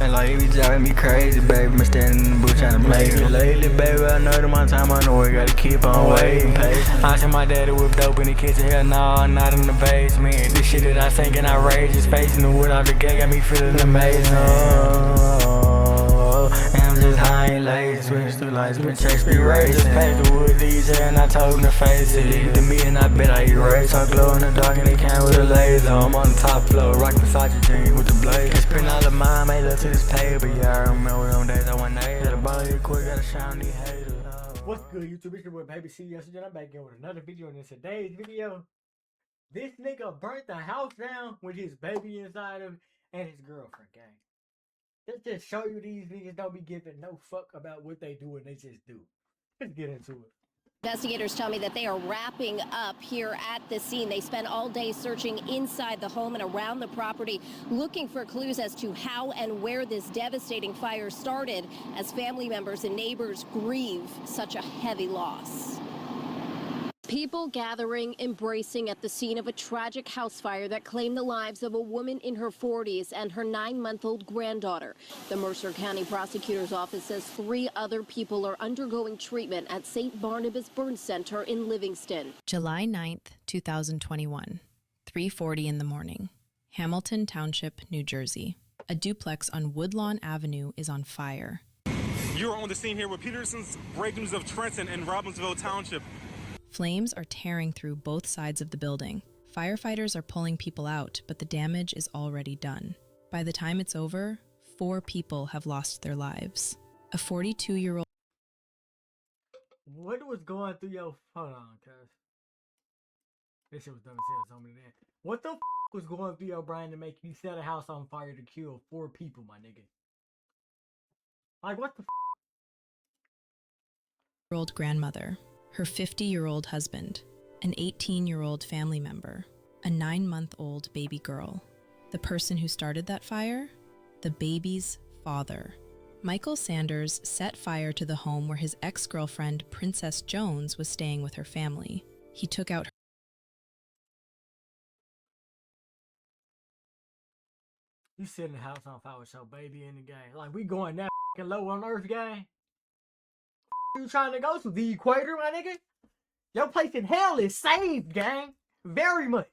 And like, it be driving me crazy, baby. I'm standing in the booth trying to make it. Lately, baby, I know that my time on the way, gotta keep on waiting. I see my daddy whip dope in the kitchen, hell no, not in the basement. This shit that I think and outrageous, facing the wood off the gate, got me feeling amazing. And I'm just high and lazy, switch through lights, been Shakespeare racing. Paid the wood DJ and I told him to face it. To me and I bet I erase. I glow in the dark and they came with a laser. I'm on the top floor, rock Versace jeans with the blaze. Spend all of mine, made love to this paper. Yeah, I remember them days I went eight. Got a ball here quick, gotta shine these haters. What's good, YouTube? It's your boy Baby C. Yesterday, I'm back again with another video. And in today's video, this nigga burnt the house down with his baby inside him and his girlfriend, gang. Let's just show you these niggas don't be giving no fuck about what they do and they just do. Let's get into it. Investigators tell me that they are wrapping up here at the scene. They spent all day searching inside the home and around the property, looking for clues as to how and where this devastating fire started, as family members and neighbors grieve such a heavy loss. People gathering, embracing at the scene of a tragic house fire that claimed the lives of a woman in her 40s and her 9-month-old granddaughter. The Mercer County Prosecutor's Office says 3 other people are undergoing treatment at St. Barnabas Burn Center in Livingston. July 9th, 2021, 3:40 in the morning, Hamilton Township, New Jersey. A duplex on Woodlawn Avenue is on fire. You are on the scene here with Peterson's Break-Ins of Trenton and Robbinsville Township. Flames are tearing through both sides of the building. Firefighters are pulling people out, but the damage is already done. By the time it's over, 4 people have lost their lives. A 42-year-old... What was going through your... Hold on, cuz. This shit was dumb as hell, so many days. What the f was going through your brain to make you set a house on fire to kill 4 people, my nigga? Like, what the f? ...old grandmother, her 50-year-old husband, an 18-year-old family member, a 9-month-old baby girl. The person who started that fire? The baby's father. Michael Sanders set fire to the home where his ex-girlfriend, Princess Jones, was staying with her family. He took out her... You setting the house on fire with your baby in the game. Like, we going that f***ing low on earth, gang? You trying to go to the equator, my nigga? Your place in hell is saved, gang. Very much.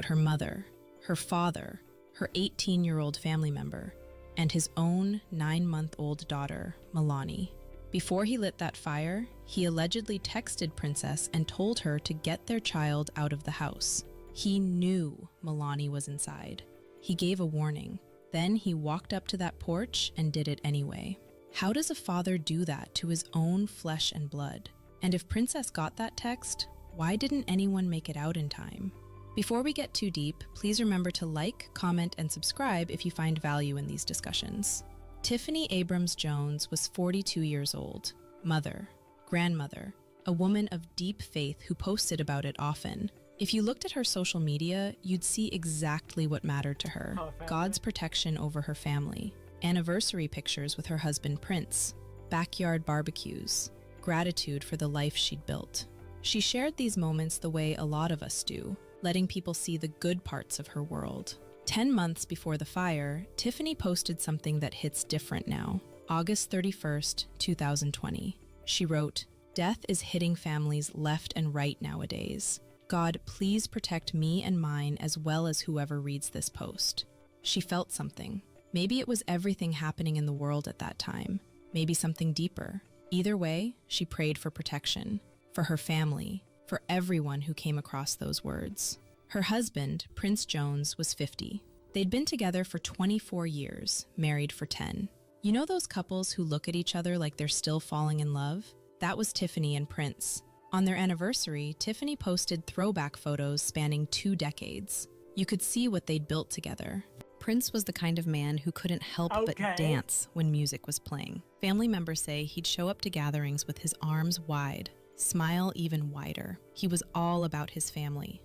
her mother, her father, her 18-year-old family member, and his own 9-month-old daughter, Milani. Before he lit that fire, he allegedly texted Princess and told her to get their child out of the house. He knew Milani was inside. He gave a warning. Then he walked up to that porch and did it anyway. How does a father do that to his own flesh and blood? And if Princess got that text, why didn't anyone make it out in time? Before we get too deep, please remember to like, comment, and subscribe if you find value in these discussions. Tiffany Abrams Jones was 42 years old, mother, grandmother, a woman of deep faith who posted about it often. If you looked at her social media, you'd see exactly what mattered to her: God's protection over her family, anniversary pictures with her husband Prince, backyard barbecues, gratitude for the life she'd built. She shared these moments the way a lot of us do, letting people see the good parts of her world. 10 months before the fire, Tiffany posted something that hits different now. August 31st, 2020. She wrote, "Death is hitting families left and right nowadays. God, please protect me and mine as well as whoever reads this post." She felt something. Maybe it was everything happening in the world at that time. Maybe something deeper. Either way, she prayed for protection, for her family, for everyone who came across those words. Her husband, Prince Jones, was 50. They'd been together for 24 years, married for 10. You know those couples who look at each other like they're still falling in love? That was Tiffany and Prince. On their anniversary, Tiffany posted throwback photos spanning 2 decades. You could see what they'd built together. Prince was the kind of man who couldn't help but dance when music was playing. Family members say he'd show up to gatherings with his arms wide, smile even wider. He was all about his family,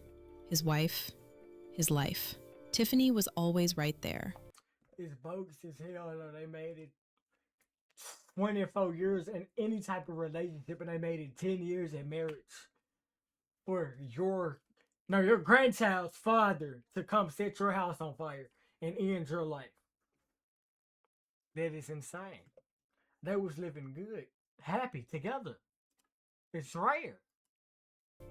his wife, his life. Tiffany was always right there. It's bogus as hell. They made it 24 years in any type of relationship, and they made it 10 years in marriage for your No, your grandchild's father to come set your house on fire and end your life. That is insane. They was living good, happy together. It's rare.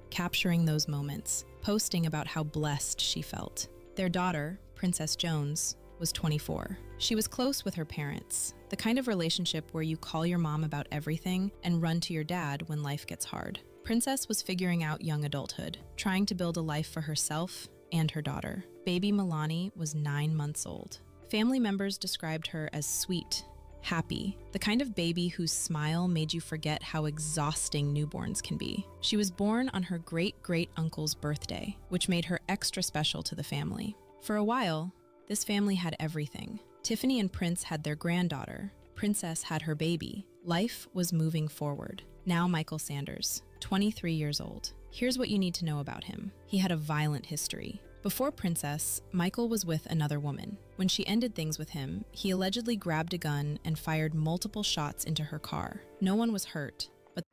Capturing those moments, posting about how blessed she felt. Their daughter, Princess Jones, was 24. She was close with her parents, the kind of relationship where you call your mom about everything and run to your dad when life gets hard. Princess was figuring out young adulthood, trying to build a life for herself and her daughter. Baby Milani was 9 months old. Family members described her as sweet, happy, the kind of baby whose smile made you forget how exhausting newborns can be. She was born on her great-great-uncle's birthday, which made her extra special to the family. For a while, this family had everything. Tiffany and Prince had their granddaughter. Princess had her baby. Life was moving forward. Now Michael Sanders, 23 years old. Here's what you need to know about him. He had a violent history. Before Princess, Michael was with another woman. When she ended things with him, he allegedly grabbed a gun and fired multiple shots into her car. No one was hurt, but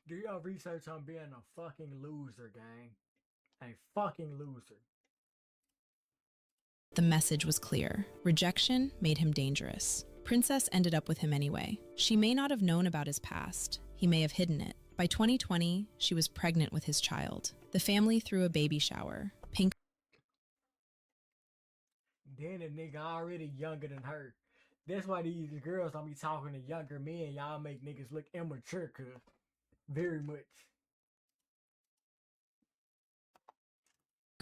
Do y'all research on being a fucking loser, gang? A fucking loser. the message was clear. Rejection made him dangerous. Princess ended up with him anyway. She may not have known about his past. He may have hidden it. By 2020, she was pregnant with his child. The family threw a baby shower. Pink Then a nigga already younger than her. That's why these girls don't be talking to younger men. Y'all make niggas look immature, cuz. Very much.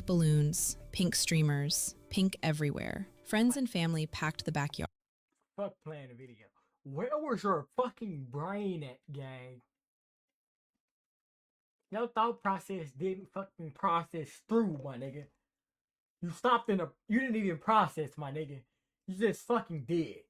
balloons, pink streamers, pink everywhere. Friends and family packed the backyard. Fuck playing the video. Where was your fucking brain at, gang? Your thought process didn't fucking process through, my nigga. You stopped in a... You didn't even process, my nigga. You just fucking did.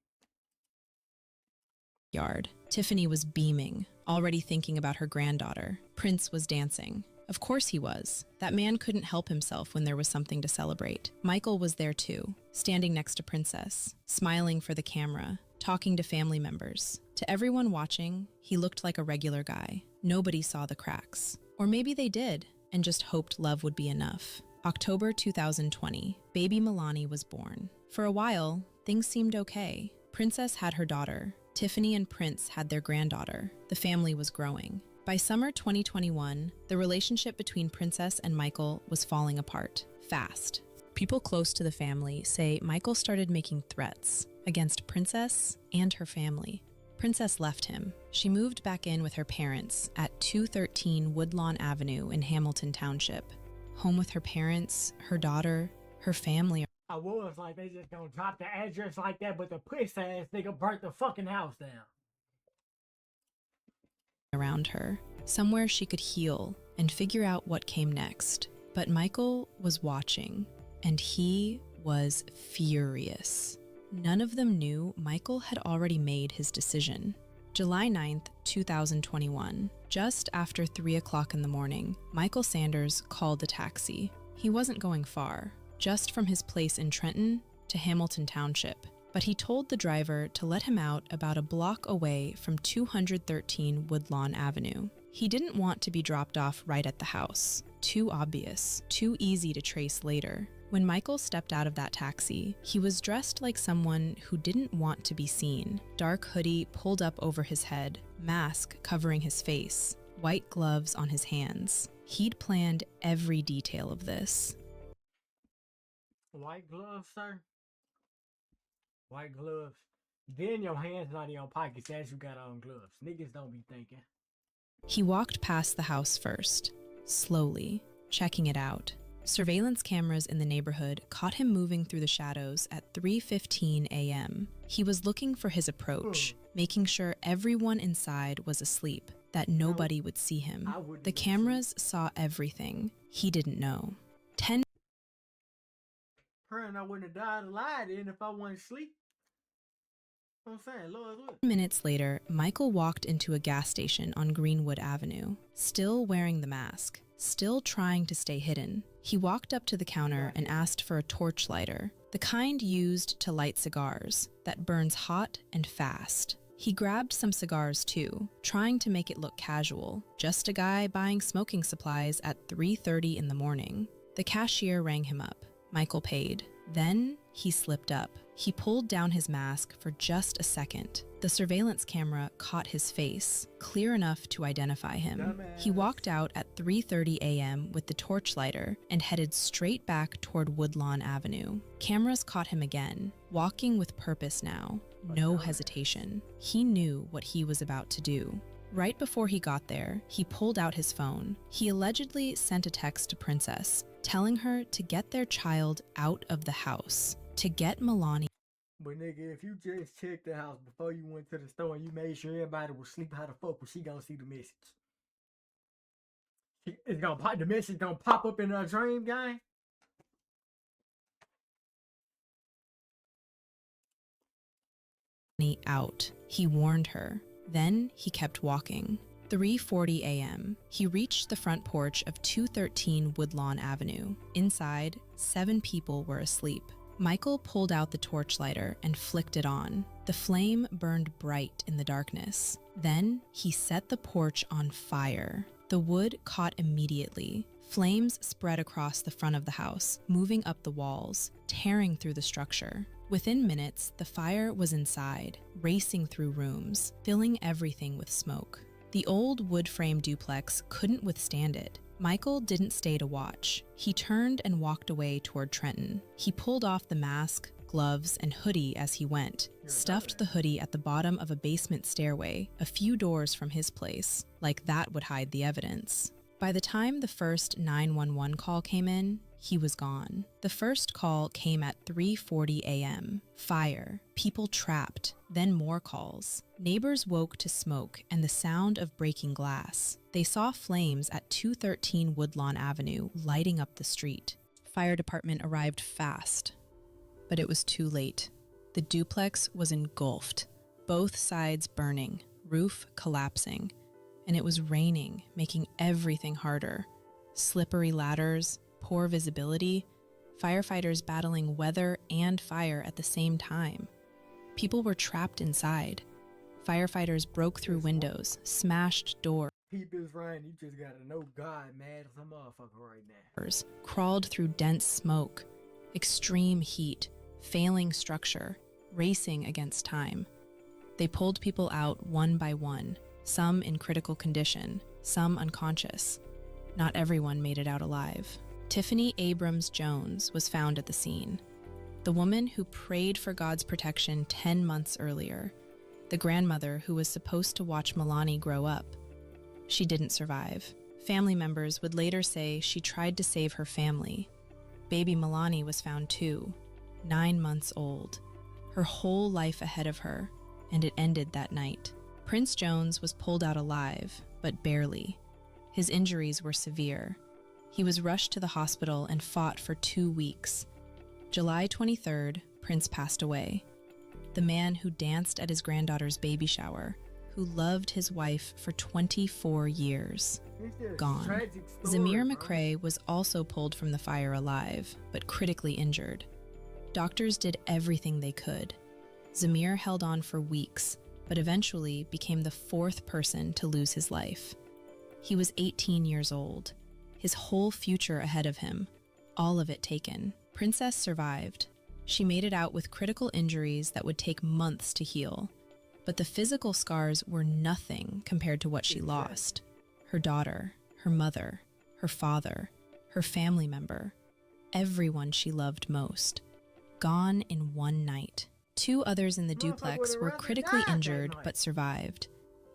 Yard. Tiffany was beaming, already thinking about her granddaughter. Prince was dancing. Of course he was. That man couldn't help himself when there was something to celebrate. Michael was there too, standing next to Princess, smiling for the camera, talking to family members. To everyone watching, he looked like a regular guy. Nobody saw the cracks. Or maybe they did, and just hoped love would be enough. October 2020, baby Milani was born. For a while, things seemed okay. Princess had her daughter. Tiffany and Prince had their granddaughter. The family was growing. By summer 2021, the relationship between Princess and Michael was falling apart, fast. People close to the family say Michael started making threats against Princess and her family. Princess left him. She moved back in with her parents at 213 Woodlawn Avenue in Hamilton Township. Home with her parents, her daughter, her family. I was like, they just gonna drop the address like that, but the puss ass nigga burnt the fucking house down. Around her, somewhere she could heal and figure out what came next. But Michael was watching, and he was furious. None of them knew Michael had already made his decision. July 9th, 2021, just after 3 o'clock in the morning, Michael Sanders called a taxi. He wasn't going far, just from his place in Trenton to Hamilton Township. But he told the driver to let him out about a block away from 213 Woodlawn Avenue. He didn't want to be dropped off right at the house. Too obvious, too easy to trace later. When Michael stepped out of that taxi, he was dressed like someone who didn't want to be seen. Dark hoodie pulled up over his head, mask covering his face, white gloves on his hands. He'd planned every detail of this. White gloves, sir? White gloves. Then your hands not in your pockets as you got on gloves. Niggas don't be thinking. He walked past the house first, slowly, checking it out. Surveillance cameras in the neighborhood caught him moving through the shadows at 3:15 a.m. He was looking for his approach, making sure everyone inside was asleep, that nobody would see him. The cameras saw everything. He didn't know. 10 Her and I wouldn't have died alive then if I wasn't asleep. I'm saying, Lord, look. minutes later, Michael walked into a gas station on Greenwood Avenue, still wearing the mask, still trying to stay hidden. He walked up to the counter and asked for a torch lighter, the kind used to light cigars, that burns hot and fast. He grabbed some cigars too, trying to make it look casual, just a guy buying smoking supplies at 3:30 in the morning. The cashier rang him up. Michael paid. Then he slipped up. He pulled down his mask for just a second. The surveillance camera caught his face, clear enough to identify him. He walked out at 3:30 a.m. with the torch lighter and headed straight back toward Woodlawn Avenue. Cameras caught him again, walking with purpose now, no hesitation. He knew what he was about to do. Right before he got there, he pulled out his phone. He allegedly sent a text to Princess, telling her to get their child out of the house, to get Milani. But nigga, if you just checked the house before you went to the store and you made sure everybody was asleep, how the fuck was she gonna see the message? The message gonna pop up in her dream, gang? Out. He warned her. Then he kept walking. 3:40 a.m. He reached the front porch of 213 Woodlawn Avenue. Inside, 7 people were asleep. Michael pulled out the torch lighter and flicked it on. The flame burned bright in the darkness. Then he set the porch on fire. The wood caught immediately. Flames spread across the front of the house, moving up the walls, tearing through the structure. Within minutes, the fire was inside, racing through rooms, filling everything with smoke. The old wood-frame duplex couldn't withstand it. Michael didn't stay to watch. He turned and walked away toward Trenton. He pulled off the mask, gloves, and hoodie as he went, stuffed the hoodie at the bottom of a basement stairway, a few doors from his place, like that would hide the evidence. By the time the first 911 call came in, he was gone. The first call came at 3:40 a.m. Fire, people trapped, then more calls. Neighbors woke to smoke and the sound of breaking glass. They saw flames at 213 Woodlawn Avenue lighting up the street. Fire department arrived fast, but it was too late. The duplex was engulfed, both sides burning, roof collapsing, and it was raining, making everything harder. Slippery ladders, poor visibility, firefighters battling weather and fire at the same time. People were trapped inside. Firefighters broke through windows, smashed doors, Peep is rain, you just gotta know God mad as a motherfucker right now. crawled through dense smoke, extreme heat, failing structure, racing against time. They pulled people out one by one, some in critical condition, some unconscious. Not everyone made it out alive. Tiffany Abrams Jones was found at the scene. The woman who prayed for God's protection 10 months earlier. The grandmother who was supposed to watch Milani grow up. She didn't survive. Family members would later say she tried to save her family. Baby Milani was found too, 9 months old. Her whole life ahead of her, and it ended that night. Prince Jones was pulled out alive, but barely. His injuries were severe. He was rushed to the hospital and fought for 2 weeks. July 23rd, Prince passed away. The man who danced at his granddaughter's baby shower, who loved his wife for 24 years, gone. Zamir McCray was also pulled from the fire alive, but critically injured. Doctors did everything they could. Zamir held on for weeks, but eventually became the 4th person to lose his life. He was 18 years old, his whole future ahead of him, all of it taken. Princess survived. She made it out with critical injuries that would take months to heal, but the physical scars were nothing compared to what she lost. Her daughter, her mother, her father, her family member, everyone she loved most, gone in one night. 2 others in the duplex were critically injured but survived.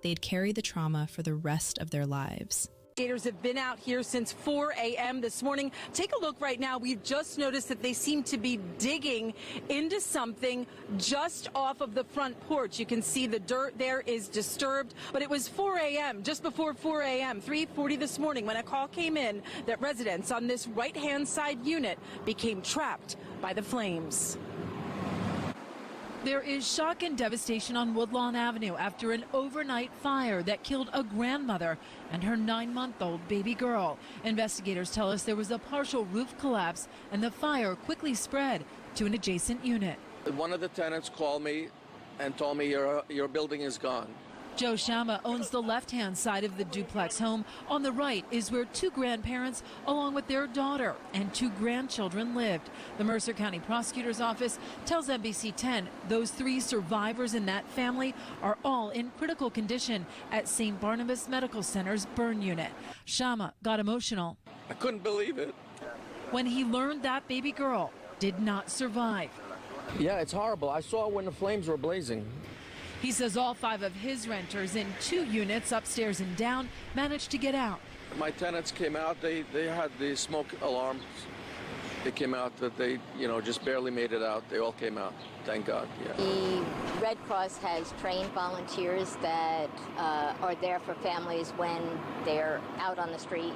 They'd carry the trauma for the rest of their lives. Investigators have been out here since 4 a.m. this morning. Take a look right now. We've just noticed that they seem to be digging into something just off of the front porch. You can see the dirt there is disturbed, but it was 4 a.m., just before 4 a.m., 3:40 this morning, when a call came in that residents on this right-hand side unit became trapped by the flames. There is shock and devastation on Woodlawn Avenue after an overnight fire that killed a grandmother and her 9-month-old baby girl. Investigators tell us there was a partial roof collapse and the fire quickly spread to an adjacent unit. One of the tenants called me and told me your building is gone. Joe Shama owns the left-hand side of the duplex home. On the right is where two grandparents, along with their daughter and two grandchildren, lived. The Mercer County Prosecutor's Office tells NBC 10 those three survivors in that family are all in critical condition at St. Barnabas Medical Center's burn unit. Shama got emotional. I couldn't believe it. When he learned that baby girl did not survive. Yeah, it's horrible. I saw when the flames were blazing. He says all 5 of his renters in 2 units upstairs and down managed to get out. My tenants came out. They had the smoke alarms. They came out that they, just barely made it out. They all came out. Thank God. Yeah. The Red Cross has trained volunteers that are there for families when they're out on the street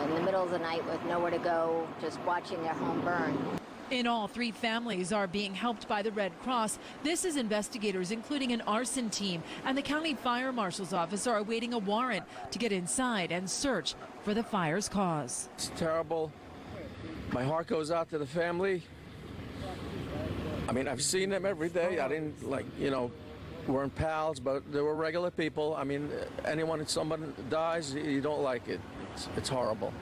in the middle of the night with nowhere to go, just watching their home burn. In all, 3 families are being helped by the Red Cross. This is investigators, including an arson team, and the county fire marshal's office are awaiting a warrant to get inside and search for the fire's cause. It's terrible. My heart goes out to the family. I mean, I've seen them every day. I didn't weren't pals, but they were regular people. I mean, if someone dies, you don't like it. It's horrible.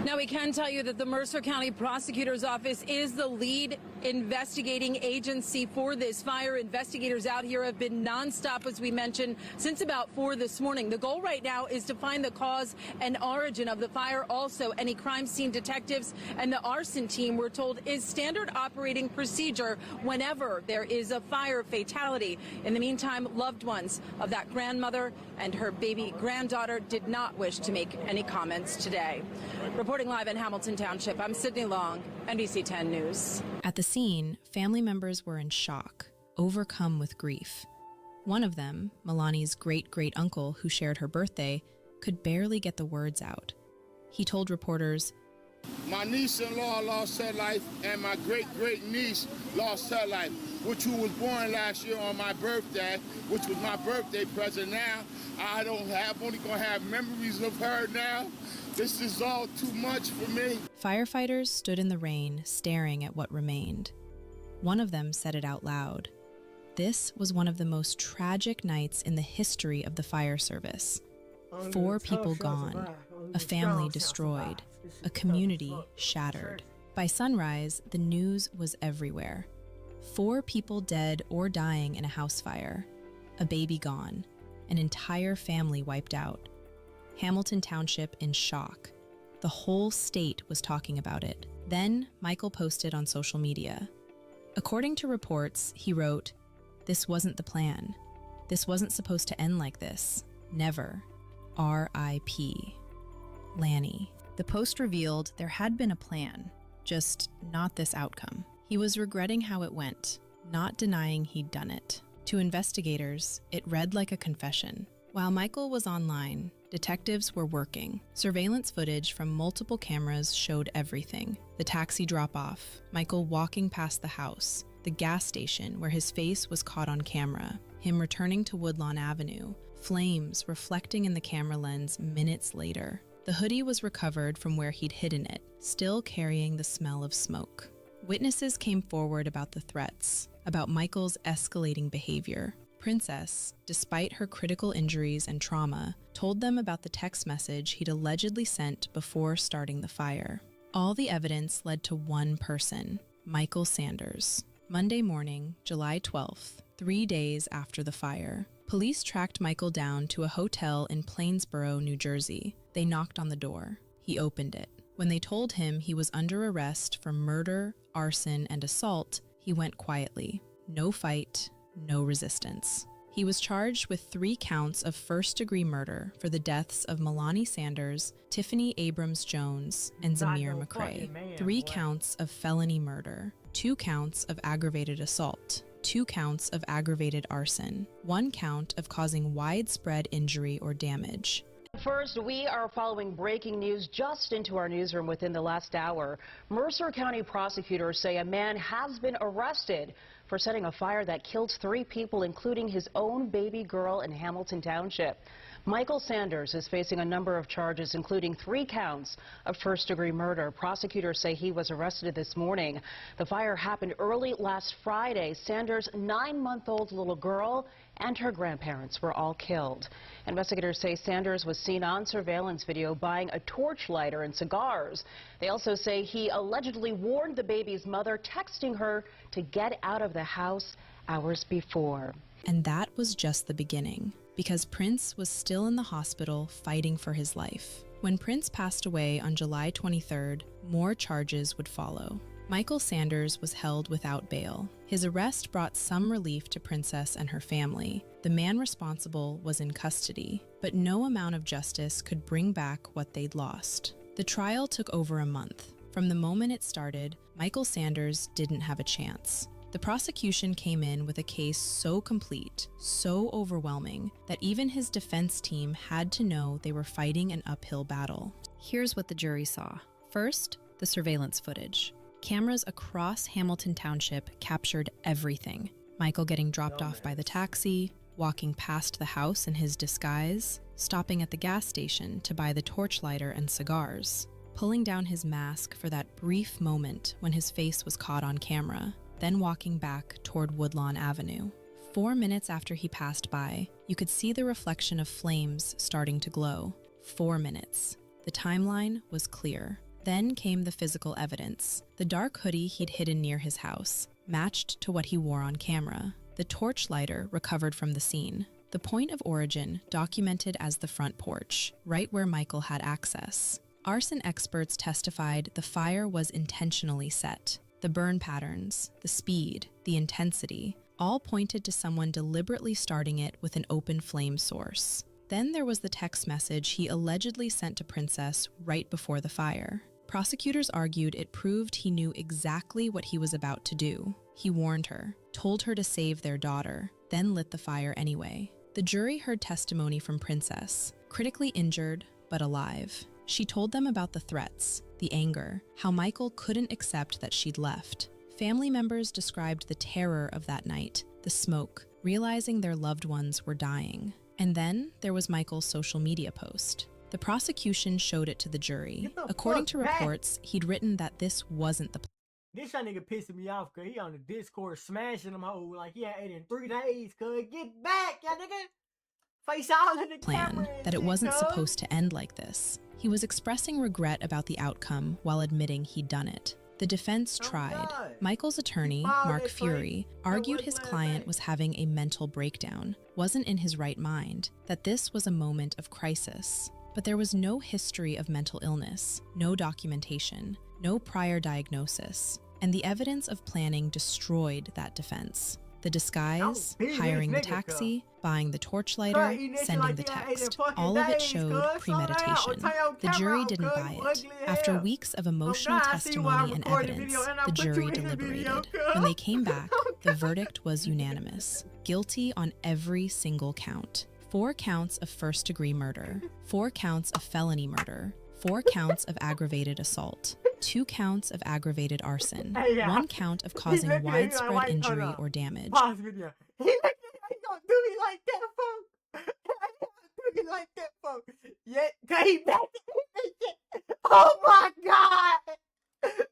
Now, we can tell you that the Mercer County Prosecutor's Office is the lead investigating agency for this fire. Investigators out here have been nonstop, as we mentioned, since about 4 this morning. The goal right now is to find the cause and origin of the fire. Also, any crime scene detectives and the arson team, we're told, is standard operating procedure whenever there is a fire fatality. In the meantime, loved ones of that grandmother and her baby granddaughter did not wish to make any comments today. Reporting live in Hamilton Township, I'm Sydney Long, NBC 10 News. At the scene, family members were in shock, overcome with grief. One of them, Milani's great-great-uncle who shared her birthday, could barely get the words out. He told reporters, "My niece-in-law lost her life, and my great-great-niece lost her life, which who was born last year on my birthday, which was my birthday present. Now, only gonna have memories of her now. This is all too much for me." Firefighters stood in the rain, staring at what remained. One of them said it out loud. This was one of the most tragic nights in the history of the fire service. 4 people gone, a family destroyed, a community shattered. By sunrise, the news was everywhere. 4 people dead or dying in a house fire, a baby gone, an entire family wiped out. Hamilton Township in shock. The whole state was talking about it. Then Michael posted on social media. According to reports, he wrote, "This wasn't the plan. This wasn't supposed to end like this. Never. R.I.P. Lanny." The post revealed there had been a plan, just not this outcome. He was regretting how it went, not denying he'd done it. To investigators, it read like a confession. While Michael was online, detectives were working. Surveillance footage from multiple cameras showed everything. The taxi drop-off, Michael walking past the house, the gas station where his face was caught on camera, him returning to Woodlawn Avenue, flames reflecting in the camera lens minutes later. The hoodie was recovered from where he'd hidden it, still carrying the smell of smoke. Witnesses came forward about the threats, about Michael's escalating behavior. Princess, despite her critical injuries and trauma, told them about the text message he'd allegedly sent before starting the fire. All the evidence led to one person, Michael Sanders. Monday morning, July 12th, 3 days after the fire, police tracked Michael down to a hotel in Plainsboro, New Jersey. They knocked on the door. He opened it. When they told him he was under arrest for murder, arson, and assault, he went quietly. No fight, no resistance. He was charged with 3 counts of first-degree murder for the deaths of Milani Sanders, Tiffany Abrams Jones, and Zamir McCray, 3 counts of felony murder, 2 counts of aggravated assault, 2 counts of aggravated arson, 1 count of causing widespread injury or damage. First, we are following breaking news just into our newsroom within the last hour. Mercer County prosecutors say a man has been arrested for setting a fire that killed 3 people, including his own baby girl in Hamilton Township. Michael Sanders is facing a number of charges, including 3 counts of first-degree murder. Prosecutors say he was arrested this morning. The fire happened early last Friday. Sanders' 9-month-old little girl and her grandparents were all killed. Investigators say Sanders was seen on surveillance video buying a torch lighter and cigars. They also say he allegedly warned the baby's mother, texting her to get out of the house hours before. And that was just the beginning, because Prince was still in the hospital fighting for his life. When Prince passed away on July 23rd, more charges would follow. Michael Sanders was held without bail. His arrest brought some relief to Princess and her family. The man responsible was in custody, but no amount of justice could bring back what they'd lost. The trial took over a month. From the moment it started, Michael Sanders didn't have a chance. The prosecution came in with a case so complete, so overwhelming, that even his defense team had to know they were fighting an uphill battle. Here's what the jury saw. First, the surveillance footage. Cameras across Hamilton Township captured everything. Michael getting dropped off by the taxi, walking past the house in his disguise, stopping at the gas station to buy the torch lighter and cigars, pulling down his mask for that brief moment when his face was caught on camera, then walking back toward Woodlawn Avenue. 4 minutes after he passed by, you could see the reflection of flames starting to glow. 4 minutes. The timeline was clear. Then came the physical evidence. The dark hoodie he'd hidden near his house, matched to what he wore on camera. The torch lighter recovered from the scene. The point of origin documented as the front porch, right where Michael had access. Arson experts testified the fire was intentionally set. The burn patterns, the speed, the intensity, all pointed to someone deliberately starting it with an open flame source. Then there was the text message he allegedly sent to Princess right before the fire. Prosecutors argued it proved he knew exactly what he was about to do. He warned her, told her to save their daughter, then lit the fire anyway. The jury heard testimony from Princess, critically injured but alive. She told them about the threats, the anger, how Michael couldn't accept that she'd left. Family members described the terror of that night, the smoke, realizing their loved ones were dying. And then there was Michael's social media post. The prosecution showed it to the jury. According to reports, he'd written that this wasn't the This young nigga pissing me off because he on the Discord smashing them whole like he ain't in 3 days. Cause get back, y'all nigga. Face all in the plan, that it wasn't supposed to end like this. He was expressing regret about the outcome while admitting he'd done it. The defense tried. Michael's attorney, Mark Fury, argued his client was having a mental breakdown, wasn't in his right mind, that this was a moment of crisis. But there was no history of mental illness, no documentation, no prior diagnosis, and the evidence of planning destroyed that defense. The disguise, hiring the taxi, buying the torch lighter, sending the text, all of it showed premeditation. The jury didn't buy it. After weeks of emotional testimony and evidence, the jury deliberated. When they came back, the verdict was unanimous. Guilty on every single count. 4 counts of first-degree murder, 4 counts of felony murder, 4 counts of aggravated assault, 2 counts of aggravated arson, 1 count of causing widespread injury or damage. Pause video. He gonna do me like that, folks. He gonna do me like that, folks. Yeah, cause he back. Oh my God.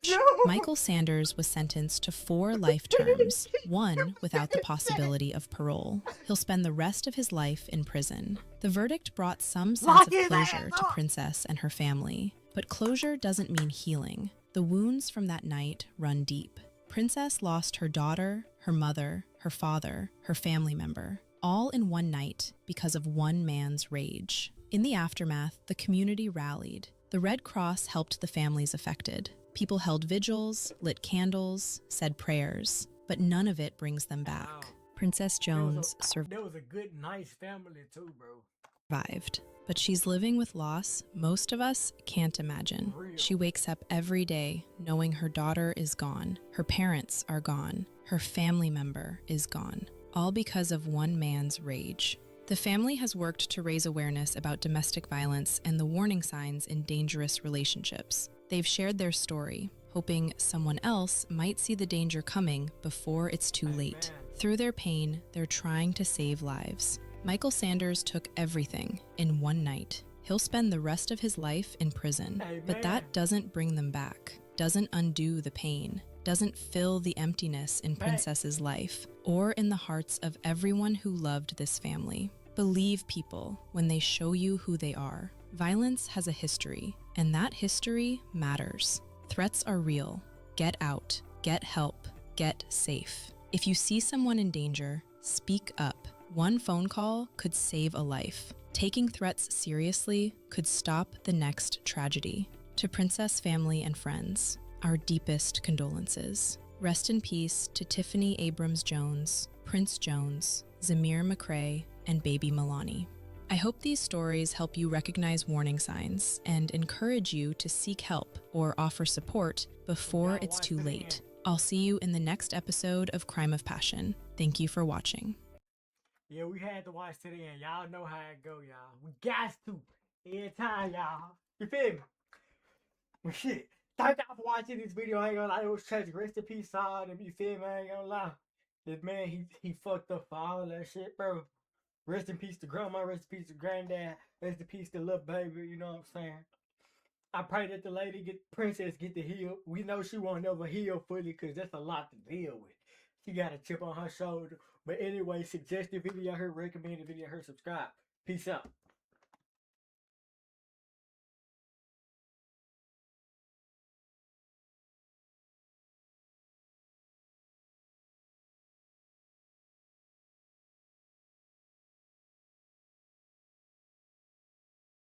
No. Michael Sanders was sentenced to 4 life terms, 1 without the possibility of parole. He'll spend the rest of his life in prison. The verdict brought some sense of closure to Princess and her family. But closure doesn't mean healing. The wounds from that night run deep. Princess lost her daughter, her mother, her father, her family member, all in one night because of one man's rage. In the aftermath, the community rallied. The Red Cross helped the families affected. People held vigils, lit candles, said prayers, but none of it brings them back. Princess Jones There was a good, nice family too, bro. Survived, but she's living with loss most of us can't imagine. She wakes up every day knowing her daughter is gone, her parents are gone, her family member is gone, all because of one man's rage. The family has worked to raise awareness about domestic violence and the warning signs in dangerous relationships. They've shared their story, hoping someone else might see the danger coming before it's too late. Through their pain, they're trying to save lives. Michael Sanders took everything in one night. He'll spend the rest of his life in prison, but that doesn't bring them back, doesn't undo the pain, doesn't fill the emptiness in Princess's life or in the hearts of everyone who loved this family. Believe people when they show you who they are. Violence has a history, and that history matters. Threats are real. Get out, get help, get safe. If you see someone in danger, speak up. One phone call could save a life. Taking threats seriously could stop the next tragedy. To Princess family and friends, our deepest condolences. Rest in peace to Tiffany Abrams Jones, Prince Jones, Zamir McCray, and baby Milani. I hope these stories help you recognize warning signs and encourage you to seek help or offer support before it's too late. I'll see you in the next episode of Crime of Passion. Thank you for watching. Yeah, we had to watch to the end. Y'all know how it go, y'all. We got to. Every time, y'all. You feel me? Well, shit. Thank y'all for watching this video. I ain't gonna lie. It was tragic. Rest in peace, all of them. You feel me? I ain't gonna lie. This man, he fucked up for all that shit, bro. Rest in peace to grandma. Rest in peace to granddad. Rest in peace to little baby. You know what I'm saying? I pray that the lady, Princess, get to heal. We know she won't never heal fully because that's a lot to deal with. She got a chip on her shoulder. But anyway, suggest the video here, recommend the video here, subscribe. Peace out.